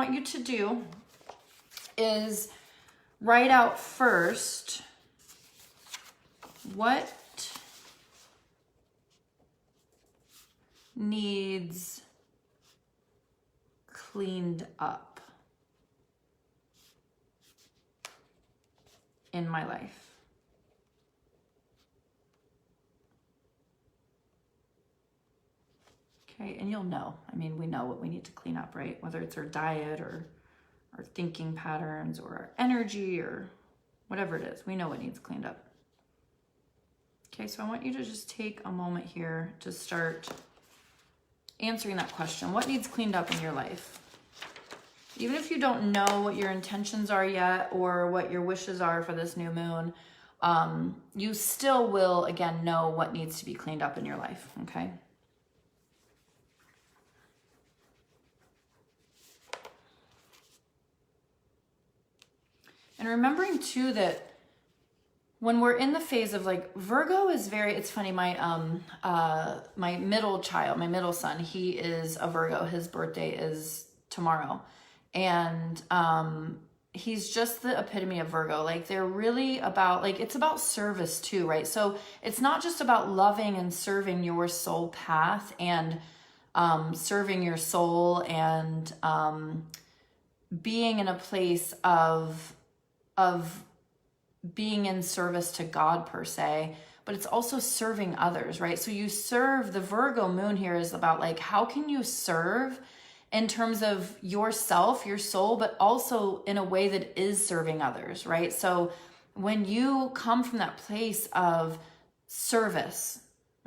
want you to do is write out first what needs cleaned up in my life. Okay, and you'll know. I mean, we know what we need to clean up, right? Whether it's our diet or our thinking patterns or our energy or whatever it is, we know what needs cleaned up. Okay, so I want you to just take a moment here to start answering that question. What needs cleaned up in your life? Even if you don't know what your intentions are yet or what your wishes are for this new moon, you still will, again, know what needs to be cleaned up in your life, okay? And remembering too that when we're in the phase of like Virgo is very, it's funny, my middle child, my middle son, he is a Virgo. His birthday is tomorrow. And he's just the epitome of Virgo. Like they're really about, like it's about service too, right? So it's not just about loving and serving your soul path and serving your soul and being in a place of being in service to God per se, but it's also serving others, right? So you serve, the Virgo moon here is about like, how can you serve in terms of yourself, your soul, but also in a way that is serving others, right? So when you come from that place of service,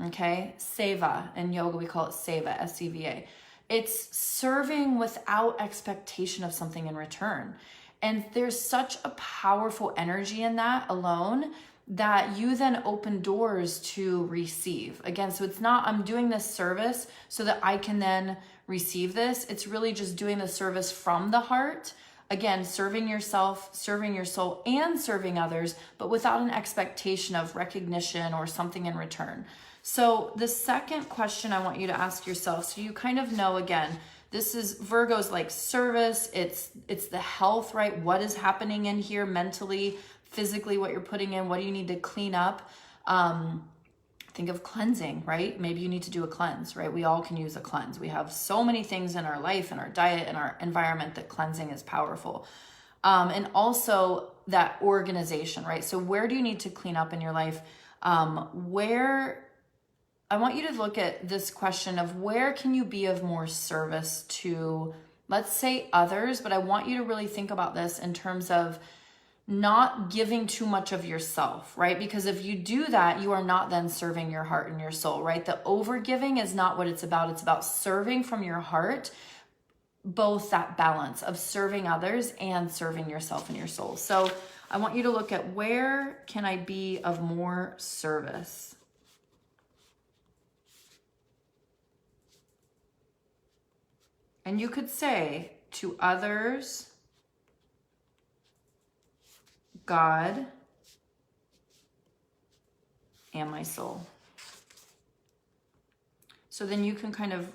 okay, seva, in yoga we call it seva, S-E-V-A, it's serving without expectation of something in return. And there's such a powerful energy in that alone that you then open doors to receive. Again, so it's not, I'm doing this service so that I can then receive this. It's really just doing the service from the heart. Again, serving yourself, serving your soul, and serving others, but without an expectation of recognition or something in return. So the second question I want you to ask yourself, so you kind of know, again, this is Virgo's like service. It's the health, right? What is happening in here mentally, physically, what you're putting in, what do you need to clean up? Think of cleansing, right? Maybe you need to do a cleanse, right? We all can use a cleanse. We have so many things in our life and our diet and our environment that cleansing is powerful. And also that organization, right? So where do you need to clean up in your life? I want you to look at this question of where can you be of more service to, let's say, others, but I want you to really think about this in terms of not giving too much of yourself, right? Because if you do that, you are not then serving your heart and your soul, right? The overgiving is not what it's about. It's about serving from your heart, both that balance of serving others and serving yourself and your soul. So I want you to look at where can I be of more service? And you could say to others, God, and my soul. So then you can kind of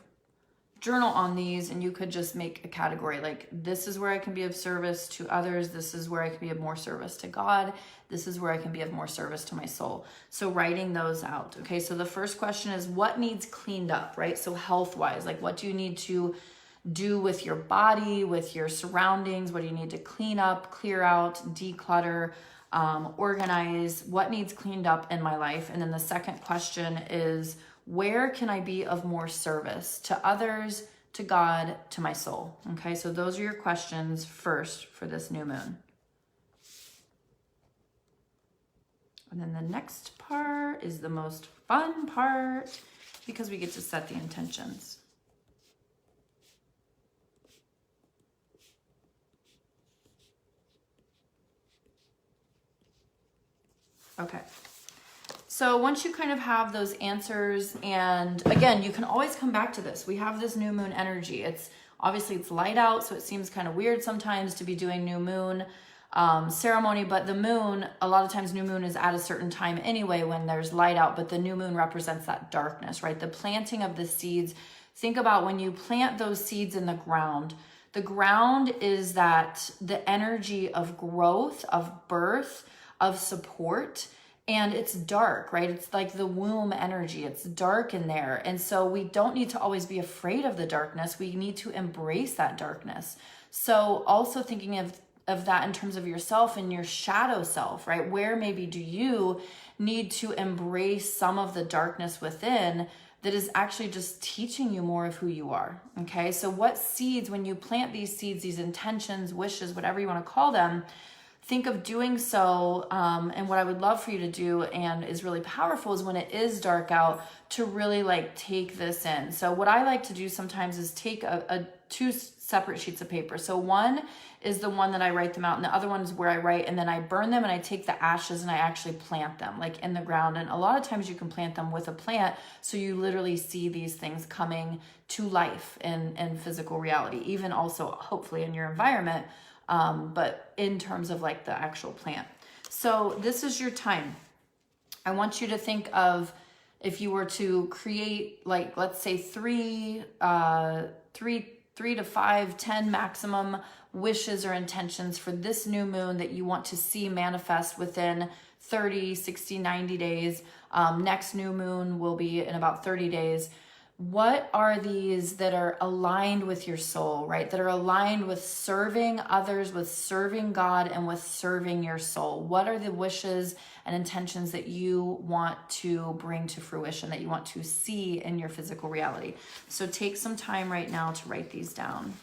journal on these and you could just make a category like this is where I can be of service to others. This is where I can be of more service to God. This is where I can be of more service to my soul. So writing those out. Okay, so the first question is what needs cleaned up, right? So health-wise, like what do you need to do with your body, with your surroundings? What do you need to clean up, clear out, declutter, organize? What needs cleaned up in my life? And then the second question is, where can I be of more service to others, to God, to my soul? Okay, so those are your questions first for this new moon. And then the next part is the most fun part because we get to set the intentions. Okay, so once you kind of have those answers, and again, you can always come back to this. We have this new moon energy. It's obviously it's light out, so it seems kind of weird sometimes to be doing new moon ceremony, but the moon, a lot of times new moon is at a certain time anyway when there's light out, but the new moon represents that darkness, right? The planting of the seeds. Think about when you plant those seeds in the ground, The ground is that the energy of growth, of birth, of support, and it's dark, right? It's like the womb energy. It's dark in there. And so we don't need to always be afraid of the darkness. We need to embrace that darkness. So also thinking of that in terms of yourself and your shadow self, right? Where maybe do you need to embrace some of the darkness within that is actually just teaching you more of who you are, okay? So what seeds, when you plant these seeds, these intentions, wishes, whatever you want to call them, think of doing so, and what I would love for you to do and is really powerful is when it is dark out to really like take this in. So what I like to do sometimes is take two separate sheets of paper. So one is the one that I write them out, and the other one is where I write, and then I burn them and I take the ashes and I actually plant them like in the ground. And a lot of times you can plant them with a plant, so you literally see these things coming to life in physical reality, even also hopefully in your environment, but in terms of like the actual plant. So this is your time. I want you to think of, if you were to create, like, let's say three to 5, 10 maximum wishes or intentions for this new moon that you want to see manifest within 30, 60, 90 days. Next new moon will be in about 30 days. What are these that are aligned with your soul, right? That are aligned with serving others, with serving God, and with serving your soul? What are the wishes and intentions that you want to bring to fruition, that you want to see in your physical reality? So take some time right now to write these down.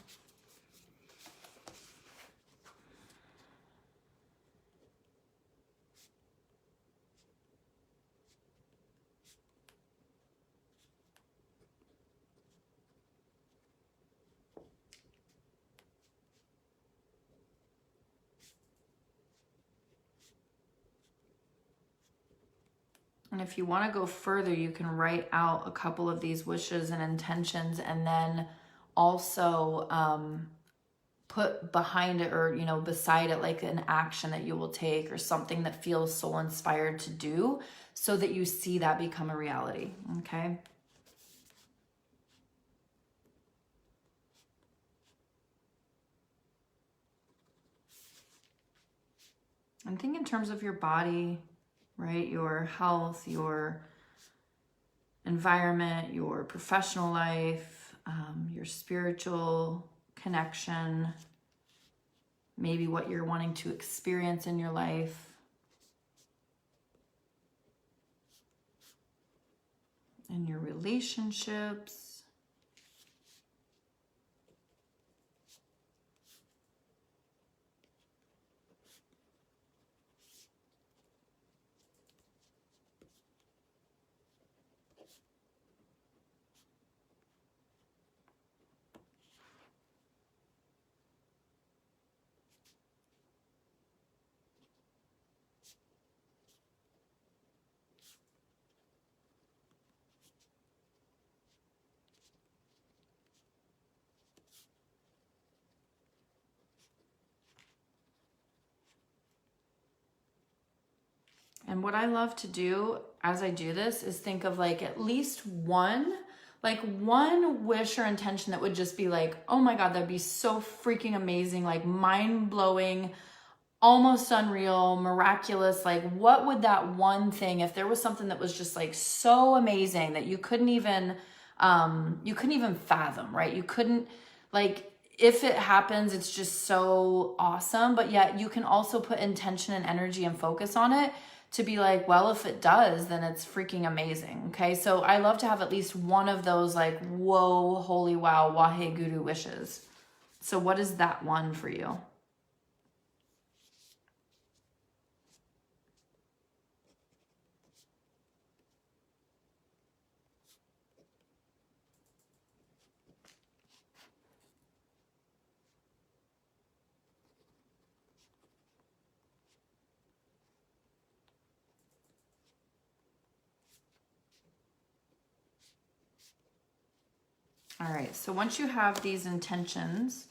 And if you want to go further, you can write out a couple of these wishes and intentions, and then also put behind it, or beside it, like an action that you will take or something that feels soul inspired to do, so that you see that become a reality. Okay. And think in terms of your body, right? Your health, your environment, your professional life, your spiritual connection, maybe what you're wanting to experience in your life. And your relationships. And what I love to do as I do this is think of like at least one wish or intention that would just be like, oh my God, that'd be so freaking amazing, like mind-blowing, almost unreal, miraculous. Like, what would that one thing, if there was something that was just like so amazing that you couldn't even fathom, right? You couldn't, like, if it happens, it's just so awesome, but yet you can also put intention and energy and focus on it to be like, well, if it does, then it's freaking amazing. Okay. So I love to have at least one of those like, whoa, holy wow, wahe guru wishes. So what is that one for you? All right, so once you have these intentions,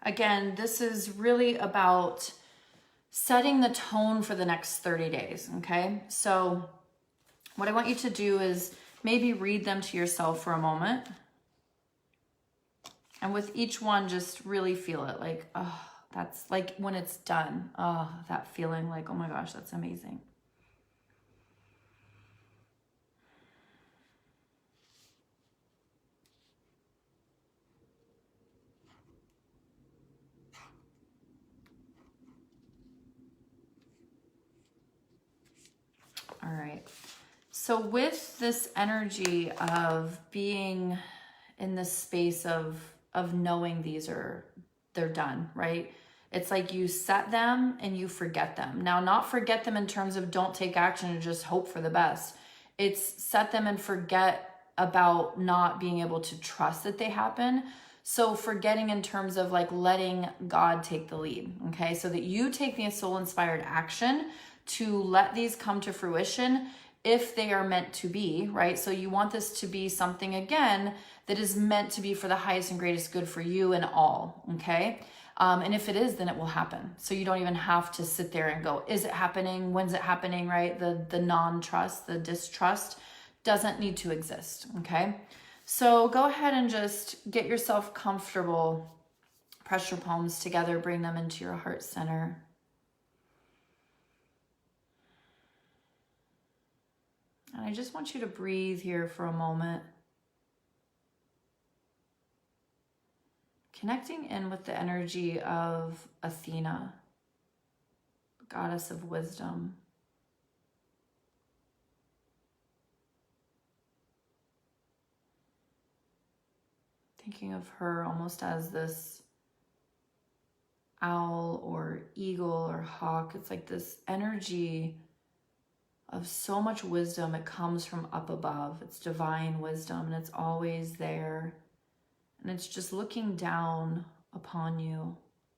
again, this is really about setting the tone for the next 30 days, okay? So what I want you to do is maybe read them to yourself for a moment. And with each one, just really feel it. Like, oh, that's like when it's done. Oh, that feeling like, oh my gosh, that's amazing. All right. So with this energy of being in this space of knowing they're done, right? It's like you set them and you forget them. Now, not forget them in terms of don't take action and just hope for the best. It's set them and forget about not being able to trust that they happen. So forgetting in terms of like letting God take the lead, okay? So that you take the soul-inspired action to let these come to fruition if they are meant to be, right? So you want this to be something, again, that is meant to be for the highest and greatest good for you and all, okay? And if it is, then it will happen. So you don't even have to sit there and go, is it happening? When's it happening, right? The non-trust, the distrust doesn't need to exist, okay? So go ahead and just get yourself comfortable. Press your palms together, bring them into your heart center. And I just want you to breathe here for a moment. Connecting in with the energy of Athena, goddess of wisdom. Thinking of her almost as this owl or eagle or hawk. It's like this energy of so much wisdom. It comes from up above. It's divine wisdom, and it's always there. And it's just looking down upon you.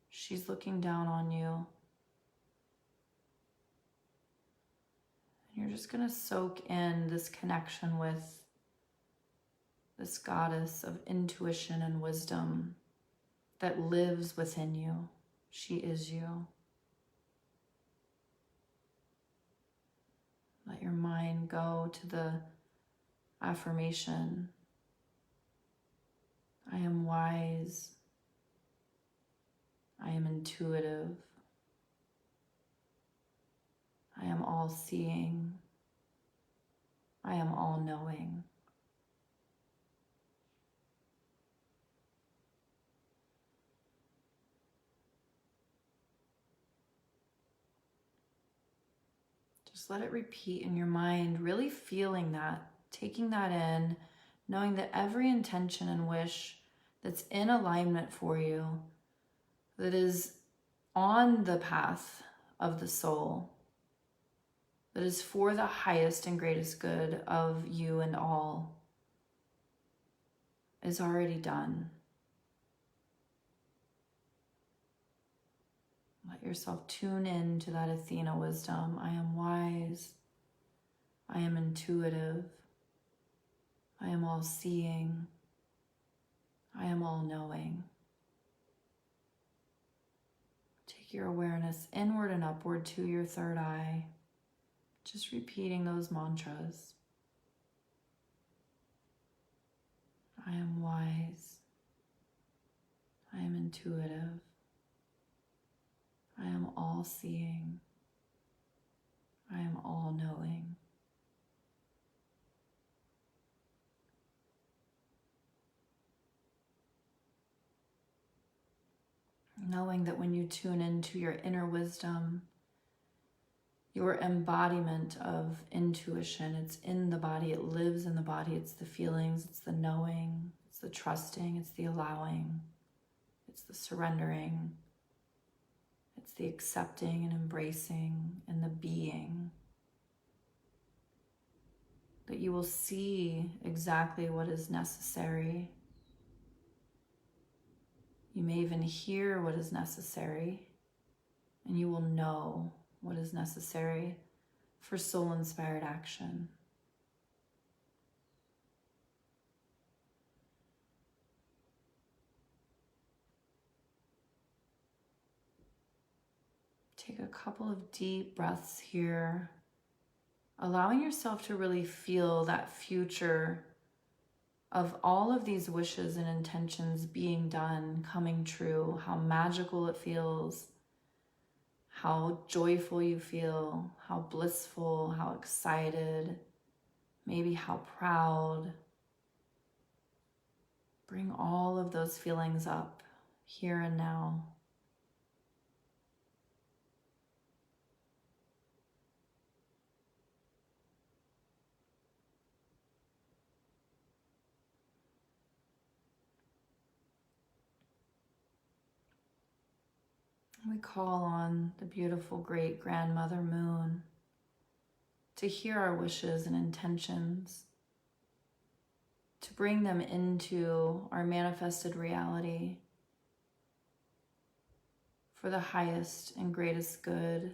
She's looking down on you. And you're just going to soak in this connection with this goddess of intuition and wisdom that lives within you. She is you. Let your mind go to the affirmation. I am wise. I am intuitive. I am all-seeing. I am all-knowing. Just let it repeat in your mind, really feeling that, taking that in, knowing that every intention and wish that's in alignment for you, that is on the path of the soul, that is for the highest and greatest good of you and all, is already done. Let yourself tune in to that Athena wisdom. I am wise. I am intuitive. I am all-seeing. I am all-knowing. Take your awareness inward and upward to your third eye. Just repeating those mantras. I am wise. I am intuitive. I am all-seeing. I am all-knowing. Knowing that when you tune into your inner wisdom, your embodiment of intuition, it's in the body, it lives in the body, it's the feelings, it's the knowing, it's the trusting, it's the allowing, it's the surrendering, it's the accepting and embracing and the being. That you will see exactly what is necessary. You may even hear what is necessary, and you will know what is necessary for soul-inspired action. Take a couple of deep breaths here, allowing yourself to really feel that future of all of these wishes and intentions being done, coming true, how magical it feels, how joyful you feel, how blissful, how excited, maybe how proud. Bring all of those feelings up here and now. We call on the beautiful great grandmother Moon to hear our wishes and intentions, to bring them into our manifested reality for the highest and greatest good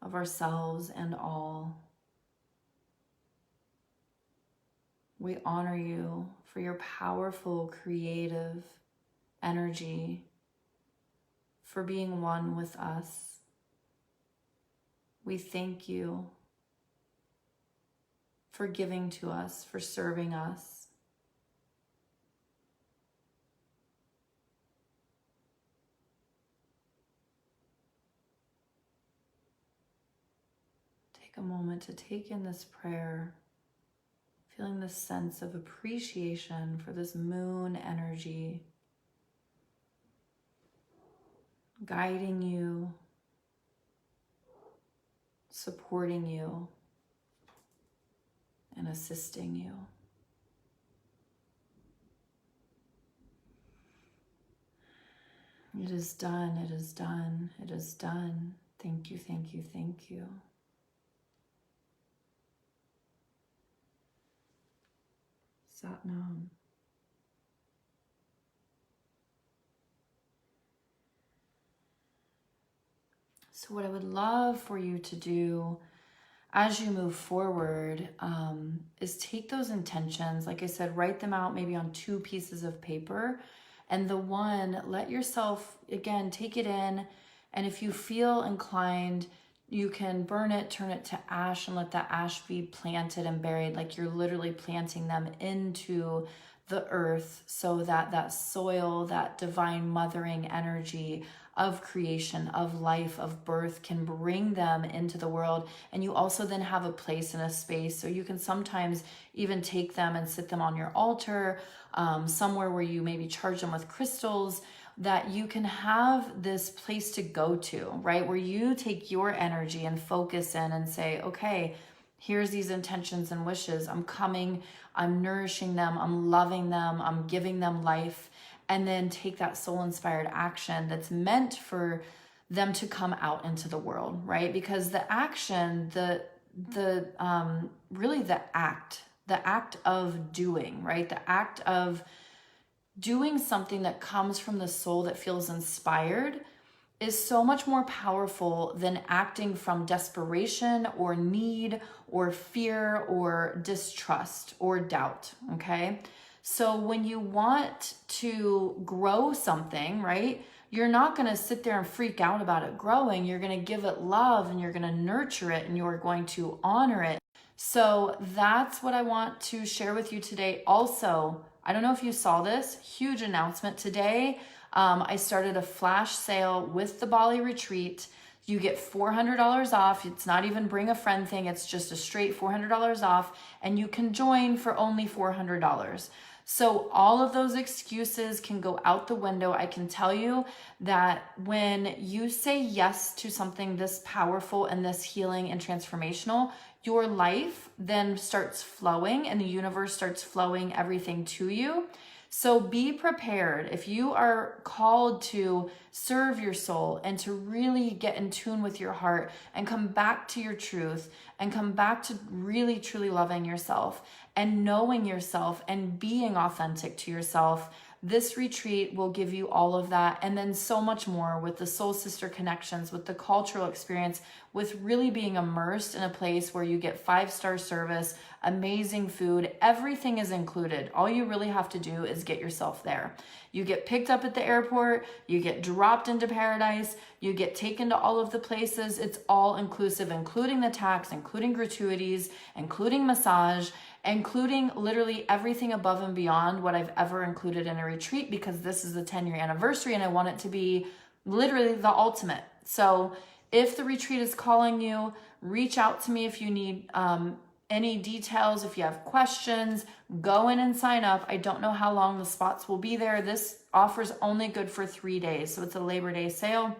of ourselves and all. We honor you for your powerful, creative energy, for being one with us. We thank you for giving to us, for serving us. Take a moment to take in this prayer, feeling the sense of appreciation for this moon energy, guiding you, supporting you, and assisting you. It is done, it is done, it is done. Thank you, thank you, thank you. Sat Nam. So what I would love for you to do as you move forward is take those intentions, like I said, write them out maybe on 2 pieces of paper. And the one, let yourself, again, take it in. And if you feel inclined, you can burn it, turn it to ash, and let that ash be planted and buried, like you're literally planting them into the earth so that that soil, that divine mothering energy of creation, of life, of birth can bring them into the world. And you also then have a place and a space. So you can sometimes even take them and sit them on your altar, somewhere where you maybe charge them with crystals, that you can have this place to go to, right? Where you take your energy and focus in and say, okay, here's these intentions and wishes. I'm coming, I'm nourishing them, I'm loving them, I'm giving them life. And then take that soul-inspired action that's meant for them to come out into the world, right? Because the action, really the act of doing, right? The act of doing something that comes from the soul that feels inspired is so much more powerful than acting from desperation or need or fear or distrust or doubt, okay? So when you want to grow something, right, you're not going to sit there and freak out about it growing. You're going to give it love and you're going to nurture it and you're going to honor it. So that's what I want to share with you today. Also, I don't know if you saw this, huge announcement today. I started a flash sale with the Bali retreat. You get $400 off. It's not even bring a friend thing. It's just a straight $400 off. And you can join for only $400. So all of those excuses can go out the window. I can tell you that when you say yes to something this powerful and this healing and transformational, your life then starts flowing and the universe starts flowing everything to you. So be prepared. If you are called to serve your soul and to really get in tune with your heart and come back to your truth and come back to really truly loving yourself and knowing yourself and being authentic to yourself, this retreat will give you all of that and then so much more with the soul sister connections, with the cultural experience, with really being immersed in a place where you get 5-star service, amazing food, everything is included. All you really have to do is get yourself there. You get picked up at the airport, you get dropped into paradise, you get taken to all of the places. It's all inclusive, including the tax, including gratuities, including massage. including literally everything above and beyond what I've ever included in a retreat, because this is the 10-year anniversary and I want it to be literally the ultimate. So if the retreat is calling you, reach out to me if you need any details. If you have questions, go in and sign up. I don't know how long the spots will be there. This offer is only good for 3 days. So it's a Labor Day sale.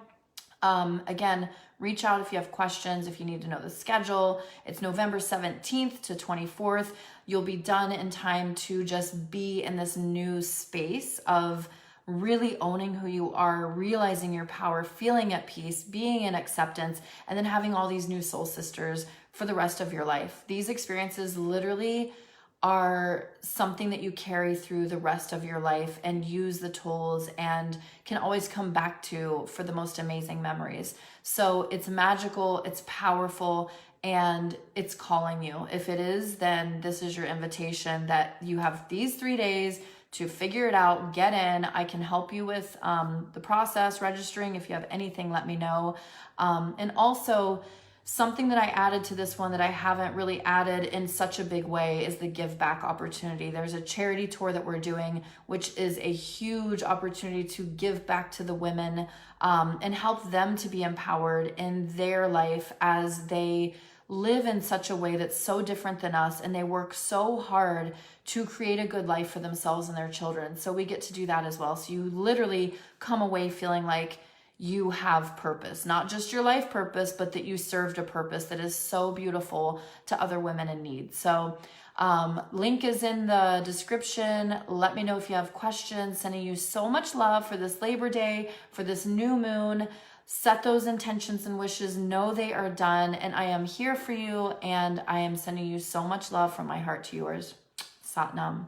Again, reach out if you have questions, if you need to know the schedule. It's November 17th to 24th. You'll be done in time to just be in this new space of really owning who you are, realizing your power, feeling at peace, being in acceptance, and then having all these new soul sisters for the rest of your life. These experiences literally are something that you carry through the rest of your life and use the tools and can always come back to for the most amazing memories. So it's magical, it's powerful, and it's calling you. If it is, then this is your invitation that you have these 3 days to figure it out, get in. I can help you with the process, registering. If you have anything, let me know. And also, something that I added to this one that I haven't really added in such a big way is the give back opportunity. There's a charity tour that we're doing, which is a huge opportunity to give back to the women and help them to be empowered in their life as they live in such a way that's so different than us, and they work so hard to create a good life for themselves and their children. So we get to do that as well. So you literally come away feeling like you have purpose, not just your life purpose, but that you served a purpose that is so beautiful to other women in need. So link is in the description. Let me know if you have questions. Sending you so much love for this Labor Day, for this new moon. Set those intentions and wishes. Know they are done, and I am here for you, and I am sending you so much love from my heart to yours. Sat Nam.